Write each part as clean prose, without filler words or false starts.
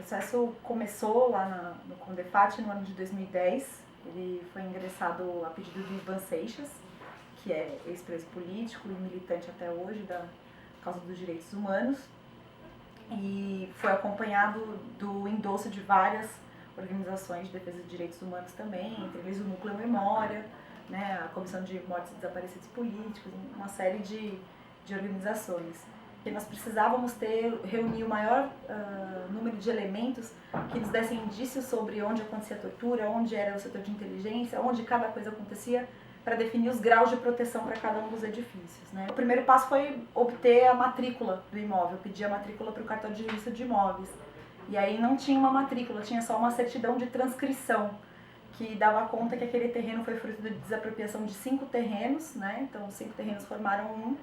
processo começou lá no CONDEFAT no ano de 2010. Ele foi ingressado a pedido de Ivan Seixas, que é ex-preso político e militante até hoje da causa dos direitos humanos. E foi acompanhado do endosso de várias organizações de defesa de direitos humanos também, entre eles o Núcleo Memória, né, a Comissão de Mortes e Desaparecidos Políticos, uma série de organizações. E nós precisávamos reunir o maior número de elementos que nos dessem indícios sobre onde acontecia a tortura, onde era o setor de inteligência, onde cada coisa acontecia, para definir os graus de proteção para cada um dos edifícios, né? O primeiro passo foi obter a matrícula do imóvel, pedir a matrícula para o cartório de registro de imóveis. E aí não tinha uma matrícula, tinha só uma certidão de transcrição, que dava conta que aquele terreno foi fruto de desapropriação de 5 terrenos, né? Então, os 5 terrenos formaram um,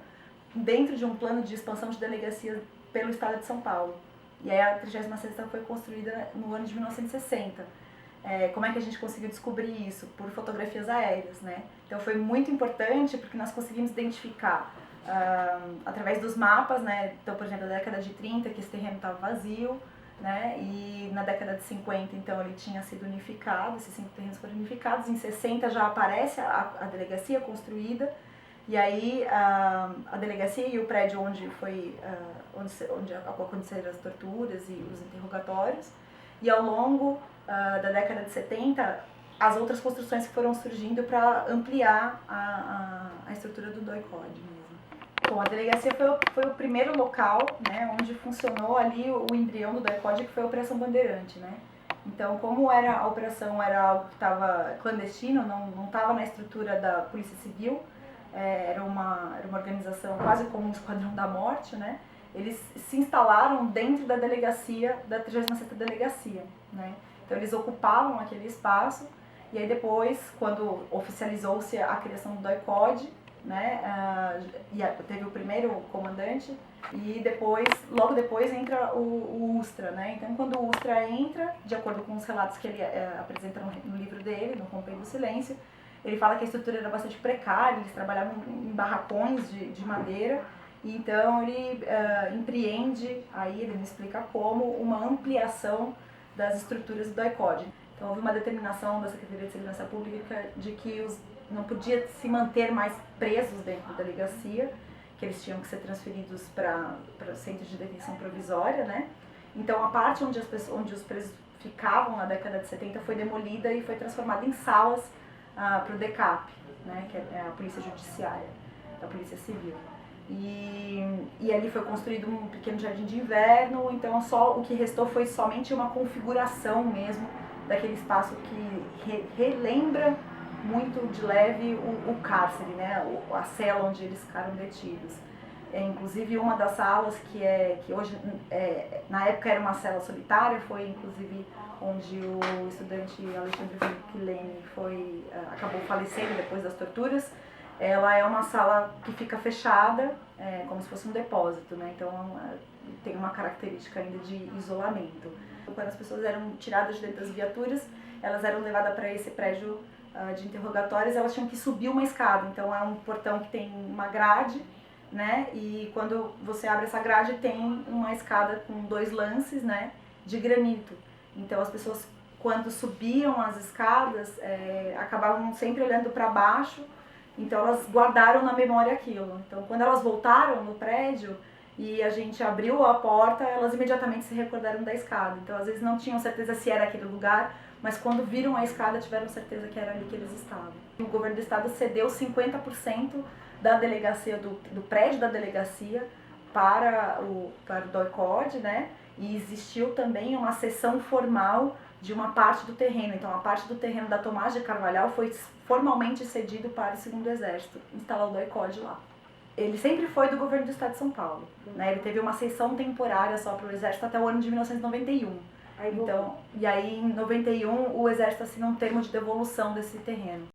dentro de um plano de expansão de delegacia pelo estado de São Paulo. E aí a 36ª foi construída no ano de 1960. Como é que a gente conseguiu descobrir isso? Por fotografias aéreas, né? Então foi muito importante porque nós conseguimos identificar através dos mapas, né? Então, por exemplo, na década de 30 que esse terreno estava vazio, né? E na década de 50, então, ele tinha sido unificado, esses 5 terrenos foram unificados. Em 60 já aparece a delegacia construída. E aí a delegacia e o prédio onde aconteceram as torturas e os interrogatórios. E ao longo da década de 70, as outras construções que foram surgindo para ampliar a estrutura do DOI-CODE mesmo. Bom, a delegacia foi o primeiro local, né, onde funcionou ali o embrião do DOI-CODE, que foi a Operação Bandeirante, né? Então, como a operação era algo que estava clandestino, não estava na estrutura da Polícia Civil, era uma organização quase como um esquadrão da morte, né? Eles se instalaram dentro da delegacia, da 36ª Delegacia, né? Então eles ocupavam aquele espaço e aí depois, quando oficializou-se a criação do DOI-CODE, né? Teve o primeiro comandante e depois, logo depois entra o USTRA, né? Então quando o USTRA entra, de acordo com os relatos que ele apresenta no livro dele, no Rompendo do Silêncio, ele fala que a estrutura era bastante precária, eles trabalhavam em barracões de madeira, e então ele empreende, aí ele me explica como, uma ampliação das estruturas do DOI-CODE. Então houve uma determinação da Secretaria de Segurança Pública de que não podia se manter mais presos dentro da delegacia, que eles tinham que ser transferidos para centros de detenção provisória, né? Então a parte onde os presos ficavam na década de 70 foi demolida e foi transformada em salas para o DECAP, né, que é a Polícia Judiciária, da Polícia Civil. E ali foi construído um pequeno jardim de inverno, então o que restou foi somente uma configuração mesmo daquele espaço que relembra muito de leve o cárcere, né, a cela onde eles ficaram detidos. Inclusive uma das salas que hoje, na época era uma cela solitária, foi inclusive onde o estudante Alexandre Vilene acabou falecendo depois das torturas. Ela é uma sala que fica fechada, como se fosse um depósito, né? Então tem uma característica ainda de isolamento. Quando as pessoas eram tiradas de dentro das viaturas, elas eram levadas para esse prédio de interrogatórios, elas tinham que subir uma escada. Então é um portão que tem uma grade, né? E quando você abre essa grade tem uma escada com 2 lances, né, de granito. Então as pessoas, quando subiam as escadas, acabavam sempre olhando para baixo, então elas guardaram na memória aquilo. Então quando elas voltaram no prédio e a gente abriu a porta, elas imediatamente se recordaram da escada. Então às vezes não tinham certeza se era aquele lugar, mas quando viram a escada tiveram certeza que era ali que eles estavam. O governo do estado cedeu 50% da delegacia, do prédio da delegacia para o DOI-CODE, né? E existiu também uma cessão formal de uma parte do terreno. Então a parte do terreno da Tomás de Carvalhal foi formalmente cedido para o 2º Exército, instalar o DOI-CODE lá. Ele sempre foi do governo do estado de São Paulo, né? Ele teve uma cessão temporária só para o Exército até o ano de 1991. E aí em 91 o Exército assinou um termo de devolução desse terreno.